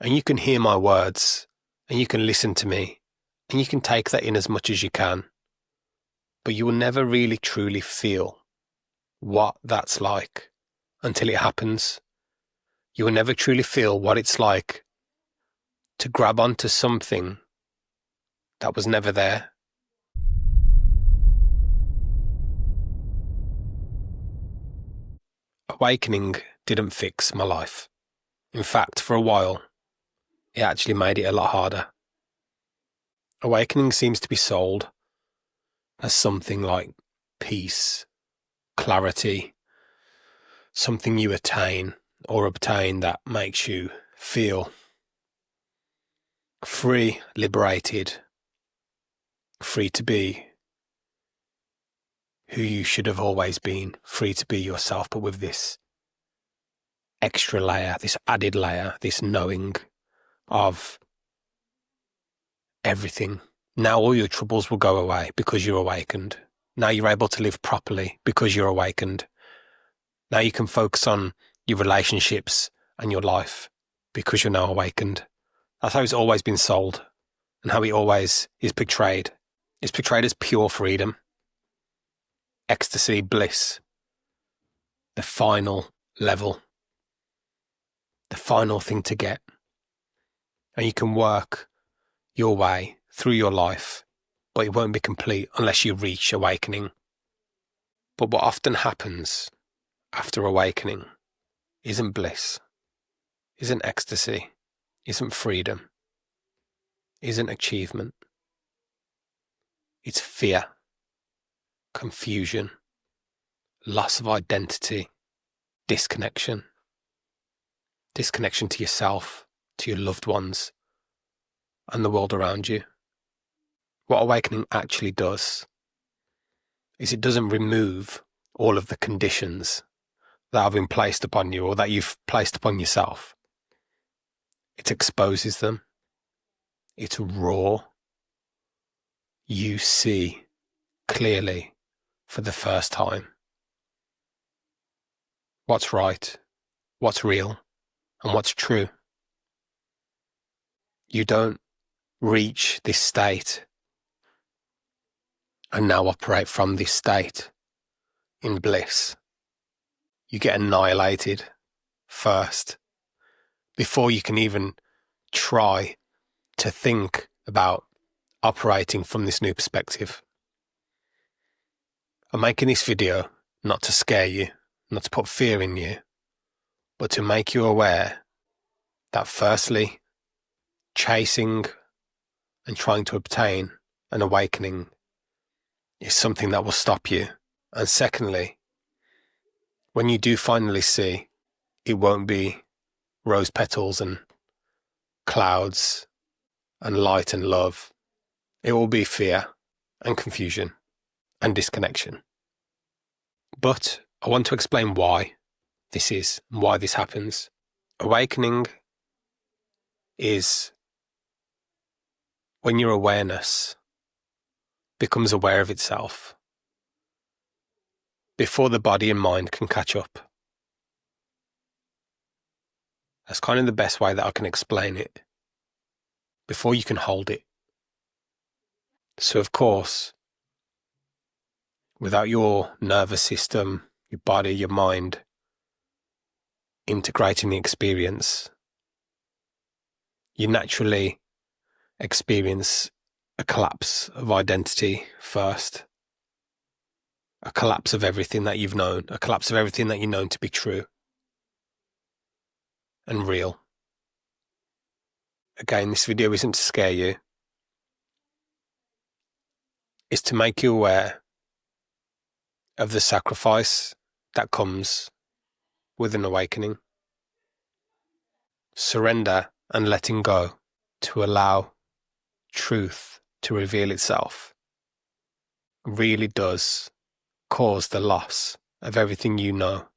And you can hear my words, and you can listen to me, and you can take that in as much as you can. But you will never really truly feel what that's like until it happens. You will never truly feel what it's like to grab onto something that was never there. Awakening didn't fix my life. In fact, for a while, it actually made it a lot harder. Awakening seems to be sold as something like peace, clarity, something you attain or obtain that makes you feel free, liberated, free to be who you should have always been, free to be yourself, but with this extra layer, this added layer, this knowing of everything. Now all your troubles will go away because you're awakened. Now you're able to live properly because you're awakened. Now you can focus on your relationships and your life because you're now awakened. That's how it's always been sold and how it always is portrayed. It's portrayed as pure freedom, ecstasy, bliss, the final level, the final thing to get. And you can work your way through your life, but it won't be complete unless you reach awakening. But what often happens after awakening isn't bliss, isn't ecstasy, isn't freedom, isn't achievement. It's fear, confusion, loss of identity, disconnection. Disconnection to yourself, to your loved ones, and the world around you. What awakening actually does is it doesn't remove all of the conditions that have been placed upon you or that you've placed upon yourself. It exposes them. It's raw. You see clearly for the first time what's right, what's real, and what's true. You don't reach this state and now operate from this state in bliss. You get annihilated first before you can even try to think about operating from this new perspective. I'm making this video not to scare you, not to put fear in you, but to make you aware that firstly, chasing and trying to obtain an awakening is something that will stop you. And secondly, when you do finally see, it won't be rose petals and clouds and light and love. It will be fear and confusion and disconnection. But I want to explain why this is, why this happens. Awakening is when your awareness becomes aware of itself before the body and mind can catch up. That's kind of the best way that I can explain it. Before you can hold it. So of course, without your nervous system, your body, your mind integrating the experience, you naturally experience a collapse of identity first. A collapse of everything that you've known, a collapse of everything that you've known to be true and real. Again, this video isn't to scare you. It's to make you aware of the sacrifice that comes with an awakening. Surrender and letting go to allow truth to reveal itself really does cause the loss of everything you know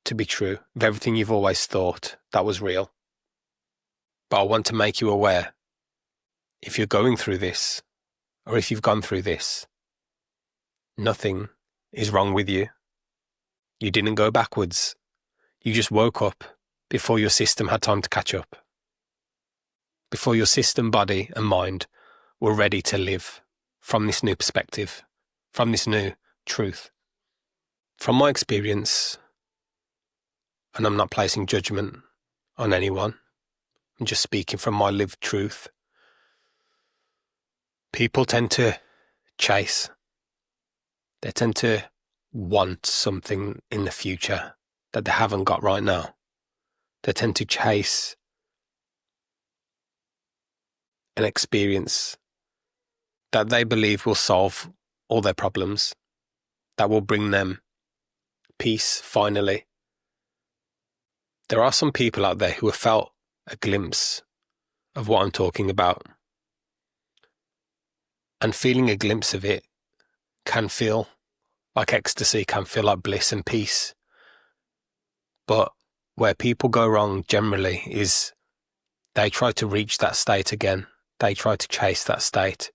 to be true, of everything you've always thought that was real. But I want to make you aware, if you're going through this, or if you've gone through this, nothing is wrong with you. You didn't go backwards. You just woke up before your system had time to catch up. before your system, body and mind were ready to live from this new perspective, from this new truth. From my experience, and I'm not placing judgment on anyone, I'm just speaking from my lived truth, people tend to chase. They tend to want something in the future that they haven't got right now. They tend to chase an experience that they believe will solve all their problems, that will bring them peace finally. There are some people out there who have felt a glimpse of what I'm talking about. And feeling a glimpse of it can feel like ecstasy, can feel like bliss and peace. But where people go wrong generally is they try to reach that state again. They try to chase that state.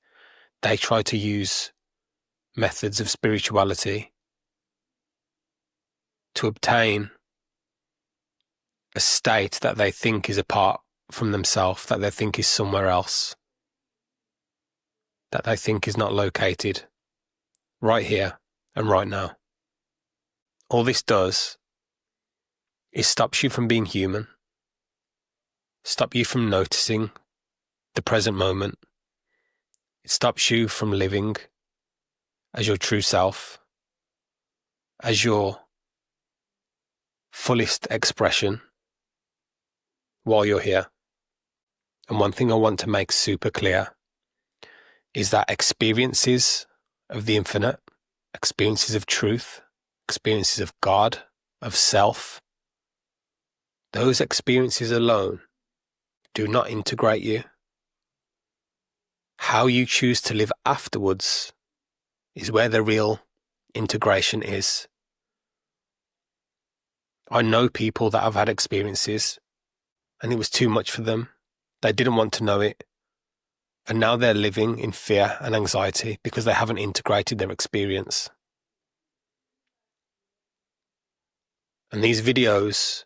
They try to use methods of spirituality to obtain a state that they think is apart from themselves, that they think is somewhere else, that they think is not located right here and right now. All this does is stops you from being human, stop you from noticing the present moment. It stops you from living as your true self, as your fullest expression while you're here. And one thing I want to make super clear is that experiences of the infinite, experiences of truth, experiences of God, of self, those experiences alone do not integrate you. How you choose to live afterwards is where the real integration is. I know people that have had experiences and it was too much for them. They didn't want to know it. And now they're living in fear and anxiety because they haven't integrated their experience. And these videos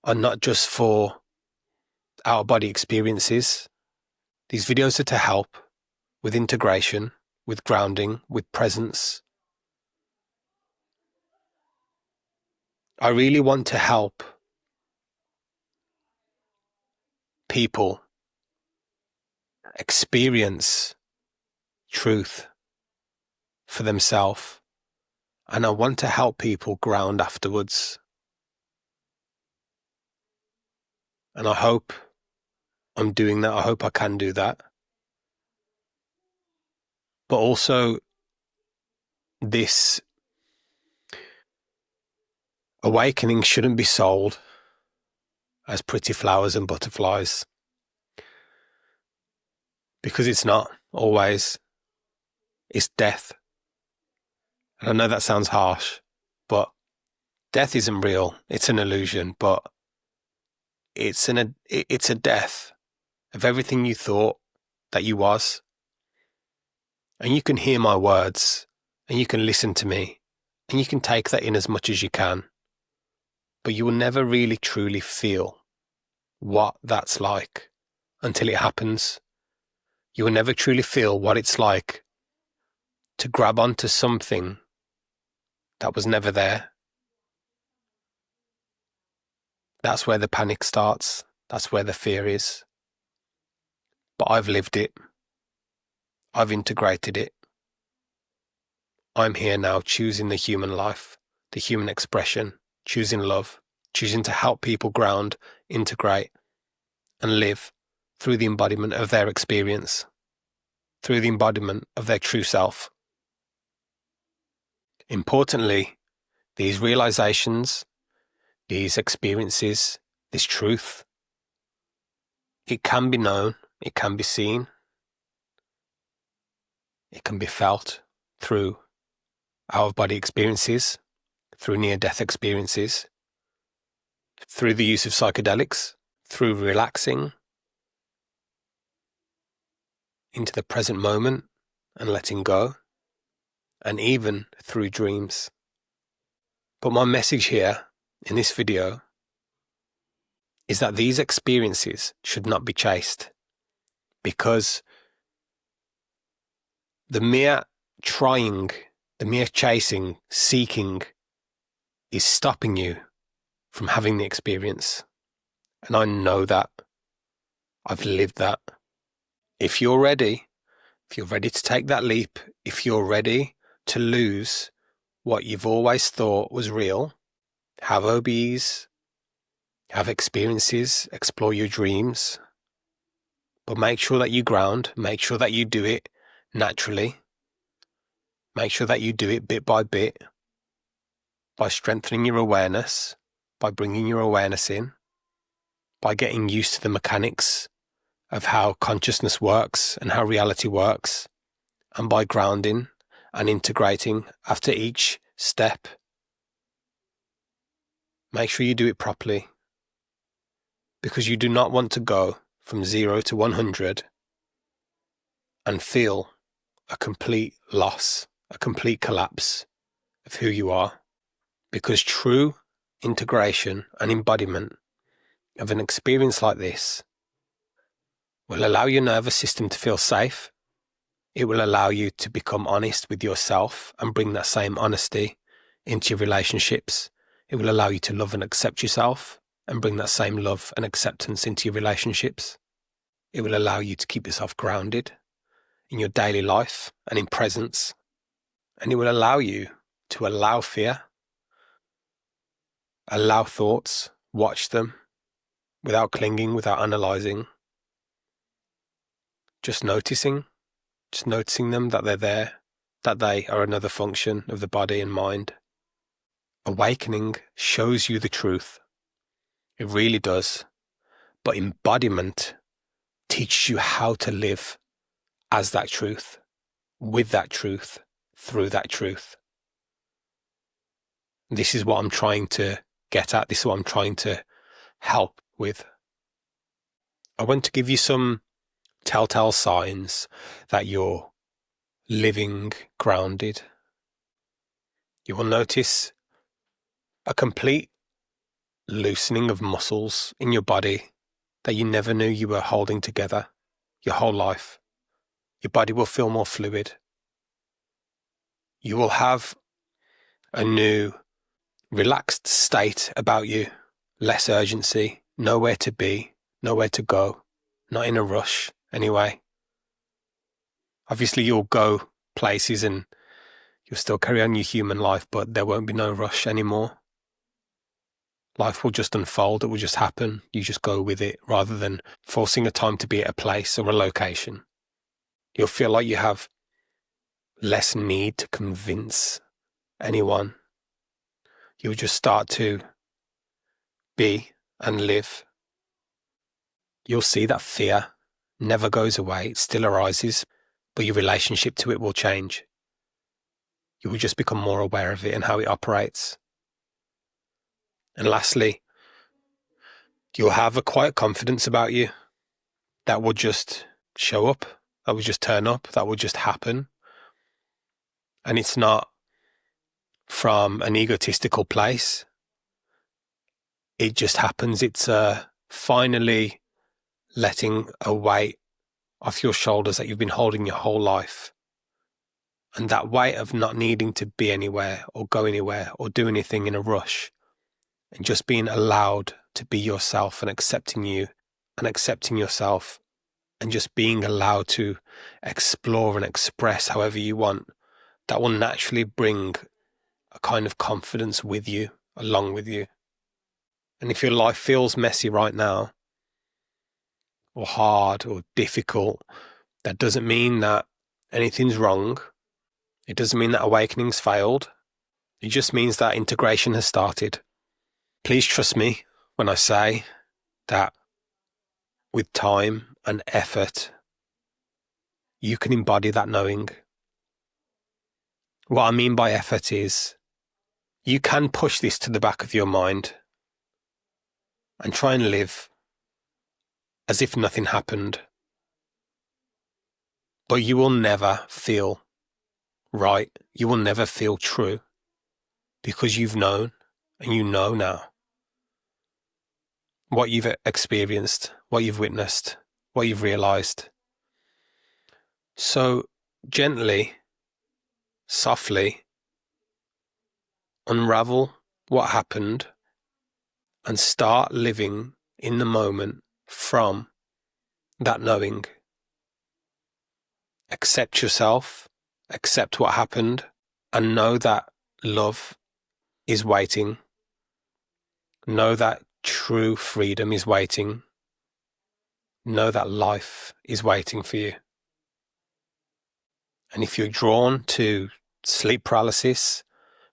are not just for out-of-body experiences. These videos are to help with integration, with grounding, with presence. I really want to help people experience truth for themselves, and I want to help people ground afterwards. And I hope I'm doing that. I hope I can do that. But also, this awakening shouldn't be sold as pretty flowers and butterflies, because it's not always. It's death. And I know that sounds harsh, but death isn't real. It's an illusion, but it's a death of everything you thought that you was. And you can hear my words, and you can listen to me, and you can take that in as much as you can, but you will never really truly feel what that's like until it happens. You will never truly feel what it's like to grab onto something that was never there. That's where the panic starts. That's where the fear is. But I've lived it. I've integrated it. I'm here now choosing the human life, the human expression, choosing love, choosing to help people ground, integrate, and live through the embodiment of their experience, through the embodiment of their true self. Importantly, these realizations, these experiences, this truth, it can be known, it can be seen, it can be felt through out-of-body experiences, through near-death experiences, through the use of psychedelics, through relaxing into the present moment and letting go, and even through dreams. But my message here in this video is that these experiences should not be chased, because the mere trying, the mere chasing, seeking is stopping you from having the experience. And I know that. I've lived that. If you're ready to take that leap, if you're ready to lose what you've always thought was real, have OBEs, have experiences, explore your dreams, but make sure that you ground, make sure that you do it naturally, make sure that you do it bit by bit, by strengthening your awareness, by bringing your awareness in, by getting used to the mechanics of how consciousness works and how reality works, and by grounding and integrating after each step. Make sure you do it properly, because you do not want to go from 0 to 100 and feel a complete loss, a complete collapse of who you are. Because true integration and embodiment of an experience like this will allow your nervous system to feel safe. It will allow you to become honest with yourself and bring that same honesty into your relationships. It will allow you to love and accept yourself and bring that same love and acceptance into your relationships. It will allow you to keep yourself grounded in your daily life and in presence. And it will allow you to allow fear, allow thoughts, watch them without clinging, without analysing, just noticing them, that they're there, that they are another function of the body and mind. Awakening shows you the truth. It really does. But embodiment teaches you how to live as that truth, with that truth, through that truth. This is what I'm trying to get at. This is what I'm trying to help with. I want to give you some telltale signs that you're living grounded. You will notice a complete loosening of muscles in your body that you never knew you were holding together your whole life. Your body will feel more fluid. You will have a new relaxed state about you, less urgency, nowhere to be, nowhere to go, not in a rush anyway. Obviously you'll go places and you'll still carry on your human life, but there won't be no rush anymore. Life will just unfold, it will just happen. You just go with it rather than forcing a time to be at a place or a location. You'll feel like you have less need to convince anyone. You'll just start to be and live. You'll see that fear never goes away, it still arises, but your relationship to it will change. You will just become more aware of it and how it operates. And lastly, you'll have a quiet confidence about you that will just show up, that will just turn up, that will just happen. And it's not from an egotistical place. It just happens. It's finally letting a weight off your shoulders that you've been holding your whole life. And that weight of not needing to be anywhere or go anywhere or do anything in a rush, and just being allowed to be yourself and accepting you and accepting yourself, and just being allowed to explore and express however you want, that will naturally bring a kind of confidence with you, along with you. And if your life feels messy right now, or hard or difficult, that doesn't mean that anything's wrong. It doesn't mean that awakening's failed. It just means that integration has started. Please trust me when I say that with time and effort, you can embody that knowing. What I mean by effort is you can push this to the back of your mind and try and live as if nothing happened. But you will never feel right. You will never feel true, because you've known and you know now. what you've experienced, what you've witnessed, what you've realized. So gently, softly, unravel what happened and start living in the moment from that knowing. Accept yourself, accept what happened, and know that love is waiting. Know that true freedom is waiting. Know that life is waiting for you. And if you're drawn to sleep paralysis,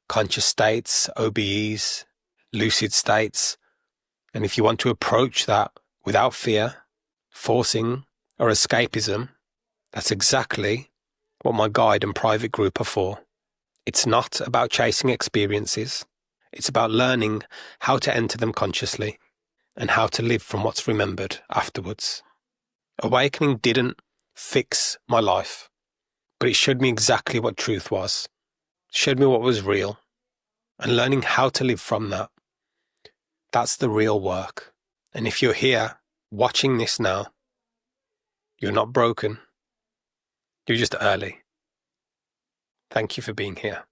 conscious states, OBEs, lucid states, and if you want to approach that without fear, forcing, or escapism, that's exactly what my guide and private group are for. It's not about chasing experiences. It's about learning how to enter them consciously and how to live from what's remembered afterwards. Awakening didn't fix my life, but it showed me exactly what truth was. It showed me what was real. And learning how to live from that, that's the real work. And if you're here watching this now, you're not broken. You're just early. Thank you for being here.